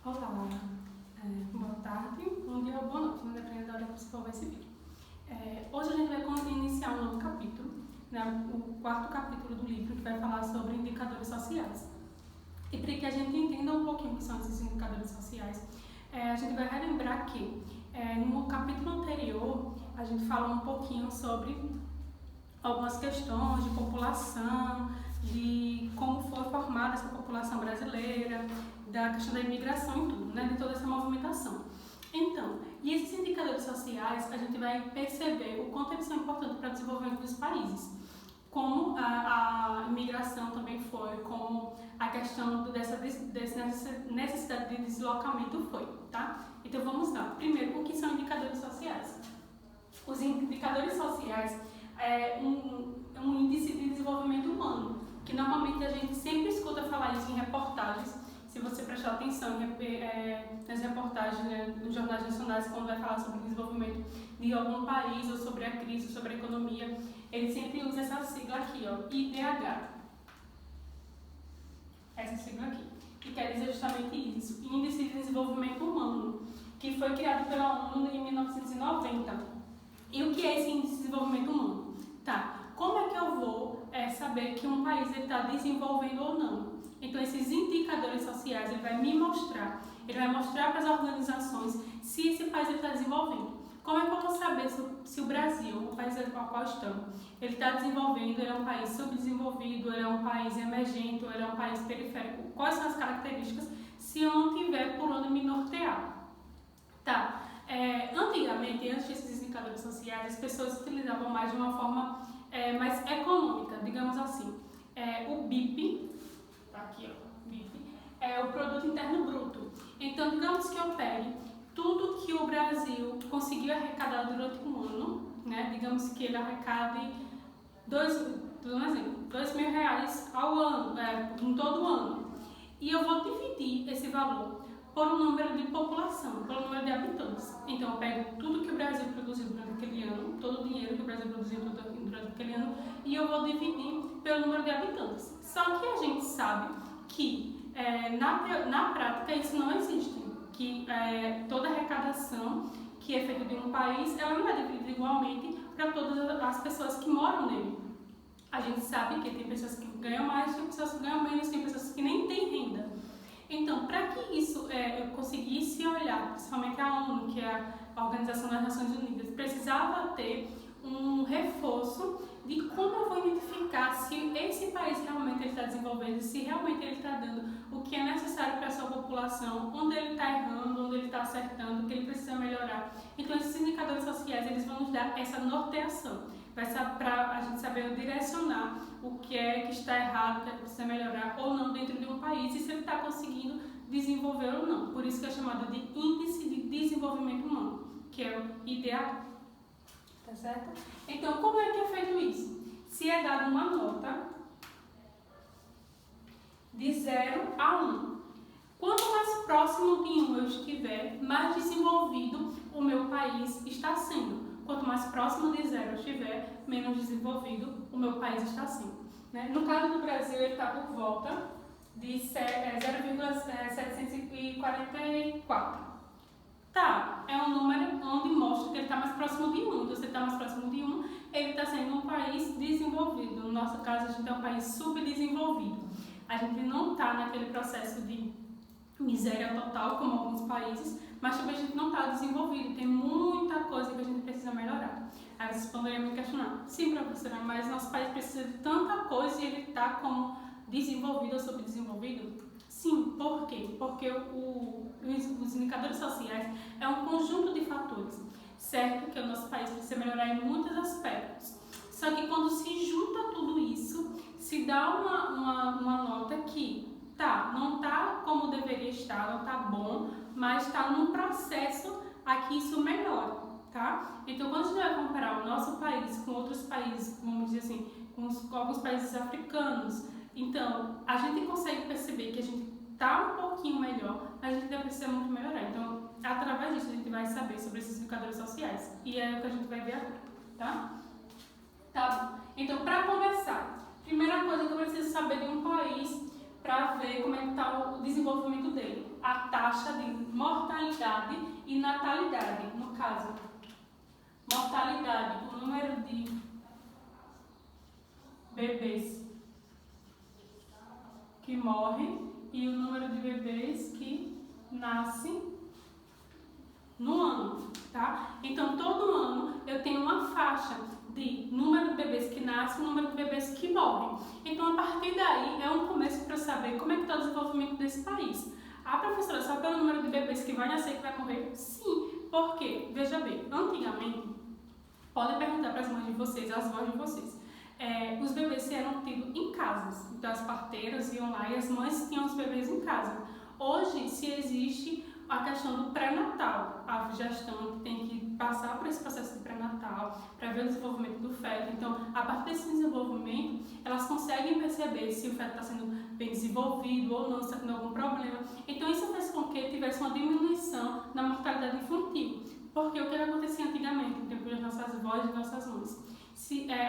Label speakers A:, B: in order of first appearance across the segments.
A: Olá, boa tarde, bom dia ou boa noite, dependendo da hora que você for ver esse vídeo. Hoje a gente vai iniciar um novo capítulo, né, o quarto capítulo do livro, que vai falar sobre indicadores sociais. E para que a gente entenda um pouquinho o que são esses indicadores sociais, a gente vai relembrar que no capítulo anterior a gente falou um pouquinho sobre algumas questões de população, de como foi formada essa população brasileira, da questão da imigração e tudo, né, de toda essa movimentação. Então, e esses indicadores sociais, a gente vai perceber o quanto eles são importantes para o desenvolvimento dos países. Como a imigração também foi, como a questão dessa necessidade de deslocamento foi, tá? Então vamos lá. Primeiro, o que são indicadores sociais? Os indicadores sociais é um índice de desenvolvimento humano, que normalmente a gente sempre escuta falar isso em reportagens. Se você prestar atenção nas reportagens, né, nos jornais nacionais, quando vai falar sobre o desenvolvimento de algum país, ou sobre a crise, sobre a economia, ele sempre usa essa sigla aqui, ó, IDH. Essa sigla aqui, que quer dizer justamente isso, Índice de Desenvolvimento Humano, que foi criado pela ONU em 1990. E o que é esse Índice de Desenvolvimento Humano? Tá, como é que eu vou saber que um país está desenvolvendo ou não? Então, esses indicadores sociais, ele vai mostrar para as organizações se esse país está desenvolvendo. Como é que eu vou saber se o Brasil, o país ao qual estamos, ele está desenvolvendo, ele é um país subdesenvolvido, ele é um país emergente, ou ele é um país periférico? Quais são as características se eu não tiver por onde me nortear? Tá, antigamente, antes desses indicadores sociais, as pessoas utilizavam mais de uma forma mais econômica, digamos assim. O BIP, tá aqui, ó, BIP, é o Produto Interno Bruto. Então, digamos que eu pegue tudo que o Brasil conseguiu arrecadar durante um ano, né? Digamos que ele arrecade R$2.000 ao ano, em todo ano. E eu vou dividir esse valor por um número de população, por um número de habitantes. Então, eu pego tudo que o Brasil produziu durante aquele ano, todo o dinheiro que o Brasil produziu durante aquele ano, e eu vou dividir pelo número de habitantes. Só que a gente sabe que, na prática, isso não existe. Que toda arrecadação que é feita de um país, ela não é dividida igualmente para todas as pessoas que moram nele. A gente sabe que tem pessoas que ganham mais, tem pessoas que ganham menos, tem pessoas que nem têm renda. Então, para que isso eu conseguisse olhar, principalmente a ONU, que é a Organização das Nações Unidas, precisava ter um reforço de como eu vou identificar se esse país realmente está desenvolvendo, se realmente ele está dando o que é necessário para a sua população, onde ele está errando, onde ele está acertando, o que ele precisa melhorar. Então, esses indicadores sociais, eles vão nos dar essa norteação. Vai ser para a gente saber direcionar o que é que está errado, o que é que precisa melhorar ou não dentro de um país e se ele está conseguindo desenvolver ou não. Por isso que é chamado de Índice de Desenvolvimento Humano, que é o IDH. Tá certo? Então, como é que é feito isso? Se é dada uma nota de 0 a 1. Quanto mais próximo de 1 eu estiver, mais desenvolvido o meu país está sendo. Quanto mais próximo de 0 eu estiver, menos desenvolvido o meu país está sendo. Né? No caso do Brasil, ele está por volta de 0,744. Tá, é um número onde mostra que ele está mais próximo de 1. Então, se ele está mais próximo de 1, ele está sendo um país desenvolvido. No nosso caso, a gente é um país subdesenvolvido. A gente não está naquele processo de miséria total, como alguns países, mas também a gente não está desenvolvido. Tem muita coisa que a gente precisa melhorar. Aí vocês poderiam me questionar: sim, professora, mas nosso país precisa de tanta coisa e ele está como desenvolvido ou subdesenvolvido? Sim, por quê? Porque os indicadores sociais é um conjunto de fatores, certo? Que o nosso país precisa melhorar em muitos aspectos. Só que quando se junta tudo isso, se dá uma nota que não está como deveria estar, não está bom, mas está num processo a que isso melhore, tá? Então, quando a gente vai comparar o nosso país com outros países, vamos dizer assim, com alguns países africanos, então, a gente consegue perceber que a gente está um pouquinho melhor, mas a gente ainda precisa muito melhorar. Então, através disso, a gente vai saber sobre esses indicadores sociais. E é o que a gente vai ver agora, tá? Tá bom. Então, para começar, primeira coisa que eu preciso saber de um país para ver como é que está o desenvolvimento dele. a taxa de mortalidade e natalidade. No caso, mortalidade, o número de bebês que morrem e o número de bebês que nascem no ano, tá? Então, todo ano eu tenho uma faixa de número de bebês que nascem e número de bebês que morrem. Então, a partir daí, é um começo para eu saber como é que está o desenvolvimento desse país. A professora sabe pelo número de bebês que vai nascer e que vai morrer? Sim, porque, veja bem, antigamente, podem perguntar para as mães de vocês, as avós de vocês, os bebês eram tidos em casas, então as parteiras iam lá e as mães tinham os bebês em casa. Hoje, se existe a questão do pré-natal, a gestante tem que passar por esse processo de pré-natal para ver o desenvolvimento do feto. Então, a partir desse desenvolvimento, elas conseguem perceber se o feto está sendo bem desenvolvido ou não, se está tendo algum problema. Então, isso fez com que tivesse uma diminuição na mortalidade infantil. Porque o que acontecia antigamente, no tempo das nossas avós e nossas mães?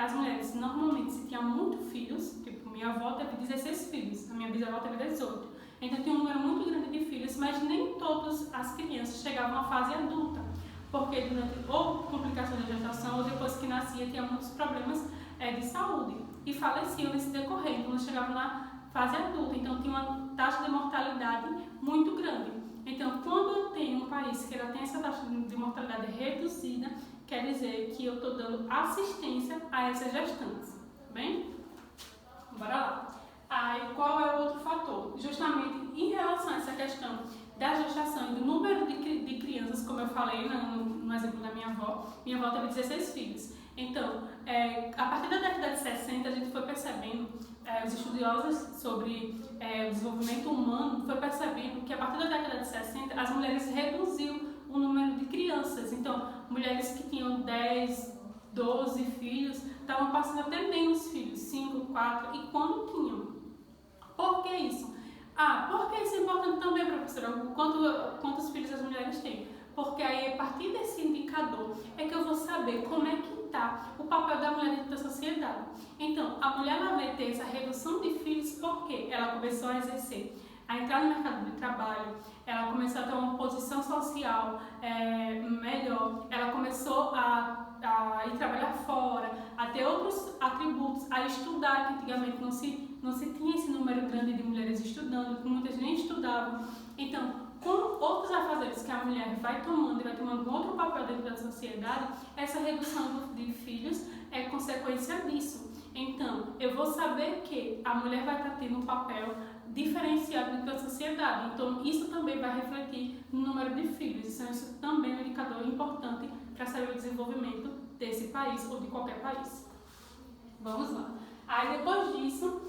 A: As mulheres, normalmente, se tinham muitos filhos, tipo, minha avó teve 16 filhos, a minha bisavó teve 18. Então, tinha um número muito grande de filhos, mas nem todas as crianças chegavam à fase adulta, porque durante ou complicações da gestação ou depois que nascia, tinha muitos problemas de saúde e faleciam nesse decorrer, então não chegavam na fase adulta, então tinha uma taxa de mortalidade muito grande. Então, quando eu tenho um país que ela tem essa taxa de mortalidade reduzida, quer dizer que eu estou dando assistência a essas gestantes, tá bem? Bora lá. Aí, qual é o outro fator? Justamente em relação a essa questão da gestação e do número de crianças, como eu falei no exemplo da minha avó teve 16 filhos. Então, a partir da década de 60, a gente foi percebendo, os estudiosos sobre o desenvolvimento humano foi percebendo que a partir da década de 60, as mulheres reduziram o número de crianças. Então, mulheres que tinham 10, 12 filhos, estavam passando a ter menos filhos, 5, 4, e quando tinham. Por que isso? Porque isso é importante também, professora, quantos filhos as mulheres têm. Porque aí, a partir desse indicador, é que eu vou saber como é que está o papel da mulher dentro da sociedade. Então, a mulher ela vai ter essa redução de filhos porque ela começou a exercer, a entrar no mercado de trabalho, ela começou a ter uma posição social melhor, ela começou a ir trabalhar fora, a ter outros atributos, a estudar, que antigamente não se tinha esse número grande de mulheres estudando, que muitas nem estudavam. Então, com outros afazeres que a mulher vai tomando e vai tomando outro papel dentro da sociedade, essa redução de filhos é consequência disso. Então, eu vou saber que a mulher vai estar tendo um papel diferenciado dentro da sociedade. Então, isso também vai refletir no número de filhos. Então, isso também é um indicador importante para saber o desenvolvimento desse país ou de qualquer país. Vamos lá. Aí, depois disso,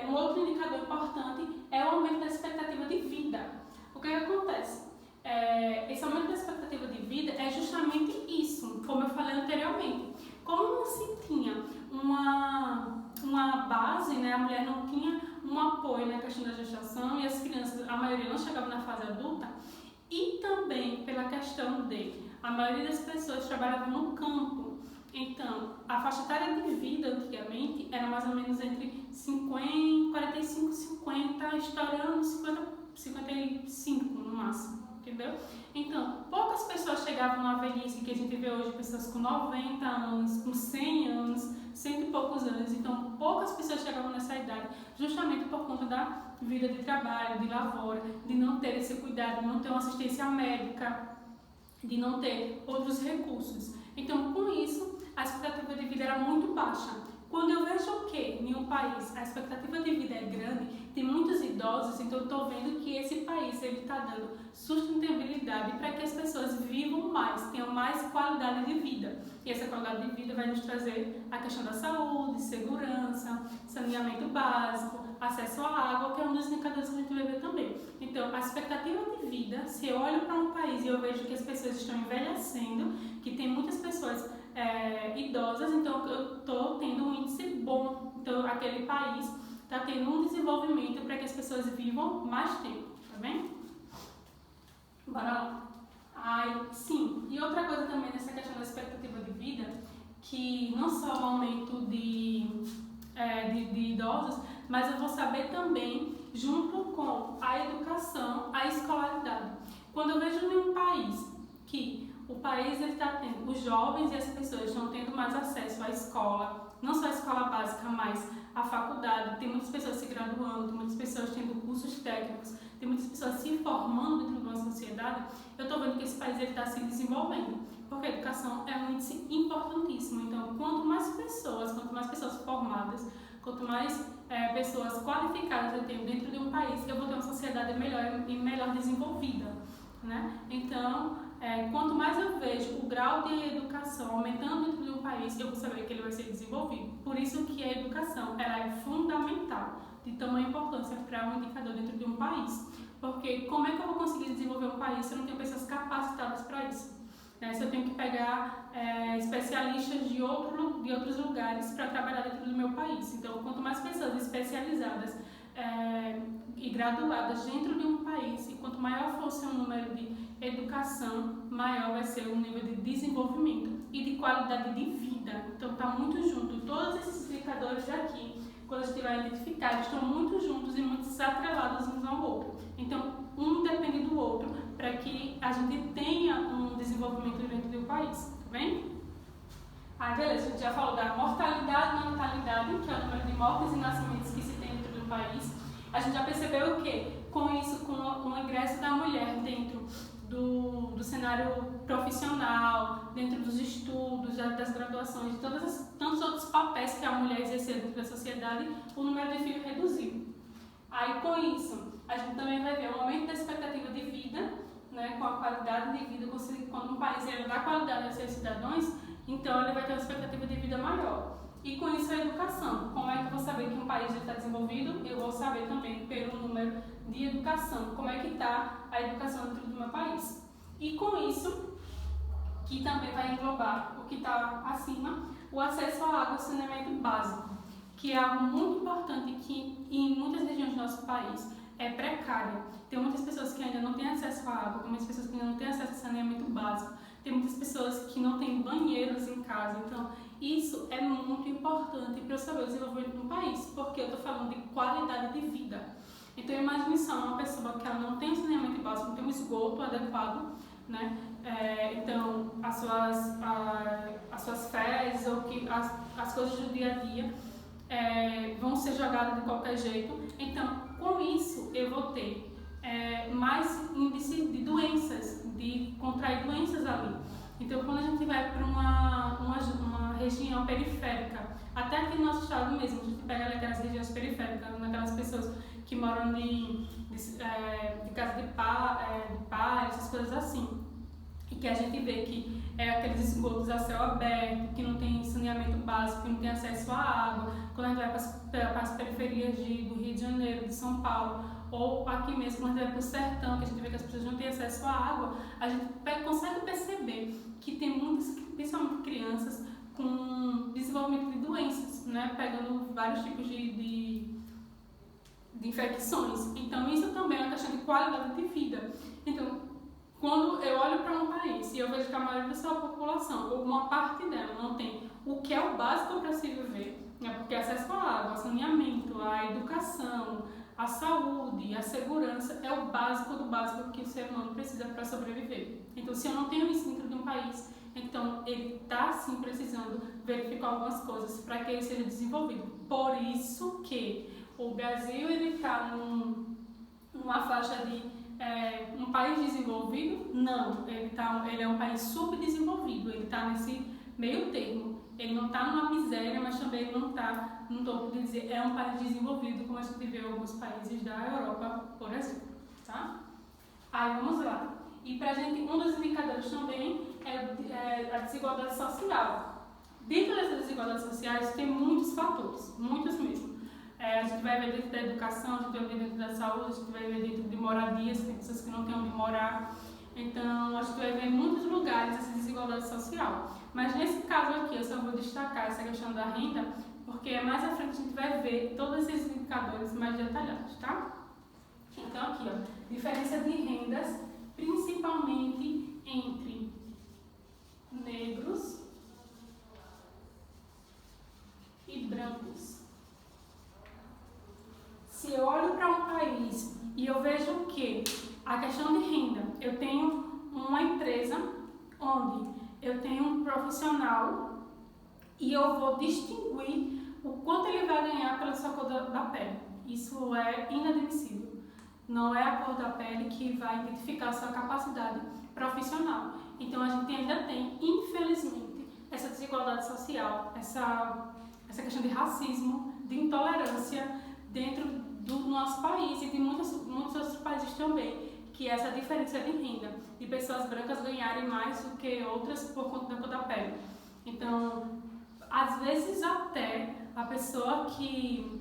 A: um outro indicador importante é o aumento da expectativa de vida. O que acontece? Esse aumento da expectativa de vida é justamente isso, como eu falei anteriormente. Como não se tinha uma base, né, a mulher não tinha um apoio na questão da gestação e as crianças, a maioria não chegavam na fase adulta, e também pela questão de a maioria das pessoas trabalhavam no campo. Então, a faixa etária de vida antigamente era mais ou menos entre 45, 50, estourando 55 no máximo, entendeu? Então, poucas pessoas chegavam na velhice que a gente vê hoje, pessoas com 90 anos, com 100 anos, 100 e poucos anos. Então, poucas pessoas chegavam nessa idade, justamente por conta da vida de trabalho, de lavoura, de não ter esse cuidado, de não ter uma assistência médica, de não ter outros recursos. Então, com isso, a expectativa de vida era muito baixa. Quando eu vejo que em um país a expectativa de vida é grande, tem muitos idosos, então eu estou vendo que esse país está dando sustentabilidade para que as pessoas vivam mais, tenham mais qualidade de vida. E essa qualidade de vida vai nos trazer a questão da saúde, segurança, saneamento básico, acesso à água, que é um dos indicadores que a gente vai ver também. Então, a expectativa de vida, se eu olho para um país e eu vejo que as pessoas estão envelhecendo, que tem muitas pessoas idosas, então eu estou tendo um índice bom. Então, aquele país está tendo um desenvolvimento para que as pessoas vivam mais tempo, tá bem? Bora lá. Sim, e outra coisa também nessa questão da expectativa de vida, que não só o aumento de idosos, mas eu vou saber também, junto com a educação, a escolaridade. Quando eu vejo em um país que o país está tendo, os jovens e as pessoas estão tendo mais acesso à escola, não só a escola básica, mas a faculdade, tem muitas pessoas se graduando, tem muitas pessoas tendo cursos técnicos, tem muitas pessoas se formando dentro de uma sociedade, eu estou vendo que esse país está se desenvolvendo, porque a educação é um índice importantíssimo. Então, quanto mais pessoas formadas, quanto mais pessoas qualificadas eu tenho dentro de um país, eu vou ter uma sociedade melhor e melhor desenvolvida, né? Então, quanto mais eu vejo o grau de educação aumentando dentro de um país, eu vou saber que ele vai ser desenvolvido. Por isso que a educação ela é fundamental, de tamanha importância para um indicador dentro de um país. Porque como é que eu vou conseguir desenvolver um país se eu não tenho pessoas capacitadas para isso? Se eu tenho que pegar especialistas de outros lugares para trabalhar dentro do meu país. Então, quanto mais pessoas especializadas e graduadas dentro de um país, e quanto maior fosse o número de educação, maior vai ser o nível de desenvolvimento e de qualidade de vida. Então, está muito junto. Todos esses indicadores aqui, quando estiverem identificados, estão muito juntos e muito atrelados uns ao outro. Então, um depende do outro para que a gente tenha um desenvolvimento dentro do país, tá bem? Beleza, a gente já falou da mortalidade e natalidade, que é o número de mortes e nascimentos que se tem dentro do país. A gente já percebeu o quê? Com isso, com o ingresso da mulher dentro do cenário profissional, dentro dos estudos, das graduações, de tantos outros papéis que a mulher exerceu dentro da sociedade, o número de filhos reduziu. Aí, com isso, a gente também vai ver o aumento da expectativa de vida, né, com a qualidade de vida. Quando um país dá qualidade aos seus cidadãos, então ele vai ter uma expectativa de vida maior. E com isso a educação. Como é que eu vou saber que um país está desenvolvido? Eu vou saber também pelo número de educação. Como é que está a educação dentro do meu país? E com isso, que também vai englobar o que está acima, o acesso à água e saneamento básico, que é algo muito importante que em muitas regiões do nosso país é precária. Tem muitas pessoas que ainda não têm acesso à água, tem muitas pessoas que ainda não têm acesso a saneamento básico, tem muitas pessoas que não têm banheiros em casa. Então, isso é muito importante para eu saber o desenvolvimento do país, porque eu estou falando de qualidade de vida. Então, imagine só uma pessoa que ela não tem saneamento básico, não tem um esgoto adequado, né? Então, as suas fezes ou as coisas do dia a dia vão ser jogadas de qualquer jeito. Então, com isso, eu vou ter mais índice de doenças, de contrair doenças ali. Então, quando a gente vai para uma região periférica, até aqui no nosso estado mesmo, a gente pega aquelas regiões periféricas, naquelas pessoas que moram de casa de pai, essas coisas assim, e que a gente vê que aqueles esgotos a céu aberto, que não tem saneamento básico, que não tem acesso à água. Quando a gente vai para as periferias do Rio de Janeiro, de São Paulo, ou aqui mesmo, quando a gente vai para o sertão, que a gente vê que as pessoas não têm acesso à água, a gente consegue perceber que tem muitas, principalmente crianças, com desenvolvimento de doenças, né? Pegando vários tipos de infecções. Então, isso também é uma questão de qualidade de vida. Então, quando eu olho para um país e eu vejo que a maioria da sua população, ou uma parte dela, não tem o que é o básico para se viver, né? Porque acesso à água, ao saneamento, à educação, à saúde, à segurança é o básico do básico que o ser humano precisa para sobreviver. Então, se eu não tenho isso dentro de um país, então ele está sim precisando verificar algumas coisas para que ele seja desenvolvido. Por isso que o Brasil está numa faixa de um país desenvolvido? Não, ele é um país subdesenvolvido, ele está nesse meio termo. Ele não está numa miséria, mas também ele não está no topo de dizer é um país desenvolvido, como a gente vê em alguns países da Europa, por exemplo. Tá? Aí vamos lá. E para a gente, um dos indicadores também é a desigualdade social. Dentro dessas desigualdades sociais tem muitos fatores, muitos mesmo. A gente vai ver dentro da educação, a gente vai ver dentro da saúde, a gente vai ver dentro de moradias, tem pessoas que não têm onde morar. Então, a gente vai ver em muitos lugares essa desigualdade social. Mas nesse caso aqui, eu só vou destacar essa questão da renda, porque mais à frente a gente vai ver todos esses indicadores mais detalhados, tá? Então, aqui, ó, diferença de rendas, principalmente entre negros e brancos. Se eu olho para um país A questão de renda, eu tenho uma empresa onde eu tenho um profissional e eu vou distinguir o quanto ele vai ganhar pela sua cor da pele. Isso é inadmissível. Não é a cor da pele que vai identificar a sua capacidade profissional. Então a gente ainda tem, infelizmente, essa desigualdade social, essa questão de racismo, de intolerância dentro do nosso país e de muitos outros países também, que é essa diferença de renda, de pessoas brancas ganharem mais do que outras por conta da cor da pele. Então, às vezes até a pessoa que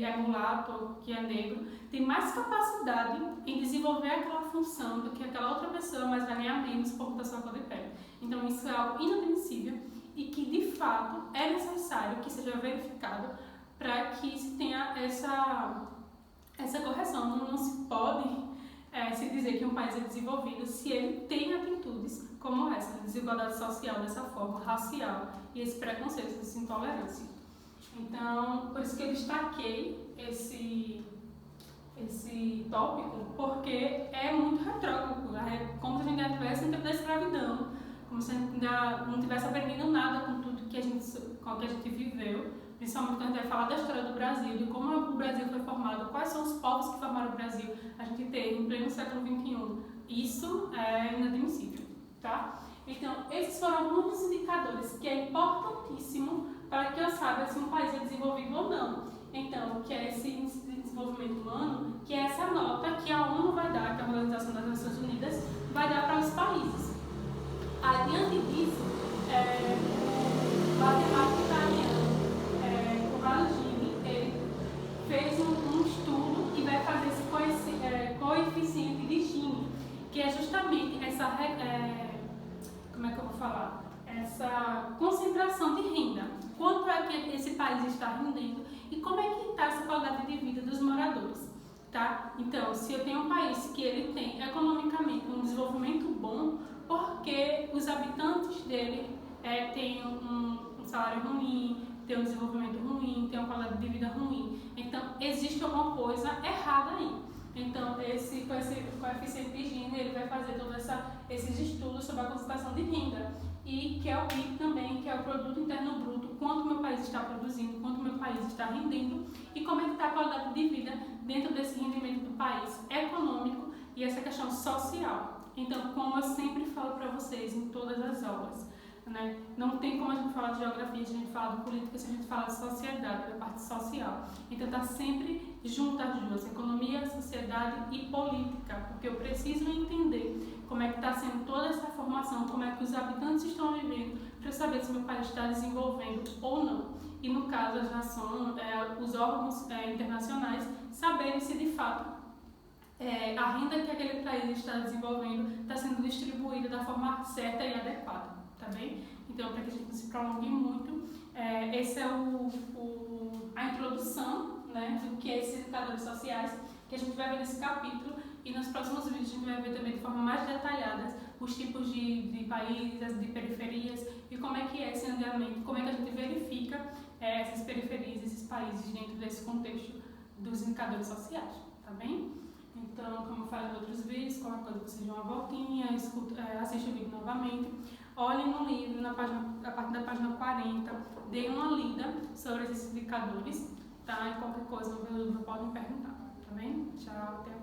A: é mulato, que é negro, tem mais capacidade em desenvolver aquela função do que aquela outra pessoa, mas vai ganhar menos por conta da sua cor de pele. Então isso é algo inadmissível e que de fato é necessário que seja verificado para que se tenha essa correção. Não se pode se dizer que um país é desenvolvido se ele tem atitudes como essa, de desigualdade social dessa forma, racial, e esse preconceito, essa intolerância. Então, por isso que eu destaquei esse tópico, porque é muito retrógrado. É como se a gente ainda estivesse no tempo da escravidão, como se a gente ainda não tivesse aprendido nada com tudo que a gente viveu, principalmente quando a gente vai falar da história do Brasil, de como o Brasil foi formado, quais são os povos que formaram o Brasil, a gente teve em pleno século XXI. Isso é inadmissível, tá? Então, esses foram alguns dos indicadores que é importantíssimo para que eu saiba se um país é desenvolvido ou não. Então, que é esse índice de desenvolvimento humano, que é essa nota que a ONU vai dar, que é a Organização das Nações Unidas, vai dar para os países. Adiante disso, o matemático italiano, o Valgini, ele fez um estudo e vai fazer esse coeficiente de Gini, que é justamente essa, como é que eu vou falar? Essa concentração de renda. Quanto é que esse país está rendendo e como é que está essa qualidade de vida dos moradores, tá? Então, se eu tenho um país que ele tem economicamente um desenvolvimento bom, porque os habitantes dele têm um salário ruim, têm um desenvolvimento ruim, têm uma qualidade de vida ruim. Então, existe alguma coisa errada aí. Então, esse coeficiente de Gini, ele vai fazer todos esses estudos sobre a concentração de renda. E que é o PIB também, que é o Produto Interno Bruto, quanto o meu país está produzindo, quanto o meu país está rendendo e como é que está a qualidade de vida dentro desse rendimento do país econômico e essa questão social. Então, como eu sempre falo para vocês em todas as aulas, né? Não tem como a gente falar de geografia, se a gente falar de política, se a gente falar de sociedade, da parte social. Então, está sempre junto as duas, economia, sociedade e política, porque eu preciso entender como é que está sendo toda essa formação, como é que os habitantes estão vivendo, para saber se o meu país está desenvolvendo ou não. E no caso, as nações, os órgãos internacionais, saberem se de fato a renda que aquele país está desenvolvendo está sendo distribuída da forma certa e adequada, tá bem? Então, para que a gente não se prolongue muito, essa é a introdução, né, do que é esses indicadores sociais, que a gente vai ver nesse capítulo, e nos próximos vídeos a gente vai ver também de forma mais detalhada os tipos de países, de periferias, e como é que é esse andamento, como é que a gente verifica essas periferias, esses países dentro desse contexto dos indicadores sociais, tá bem? Então, como eu falei em outros vídeos, qualquer coisa vocês dão uma voltinha, assistam o vídeo novamente, olhem no livro, a partir da página 40, deem uma lida sobre esses indicadores, tá? E qualquer coisa, podem perguntar, tá bem? Tchau, até a próxima.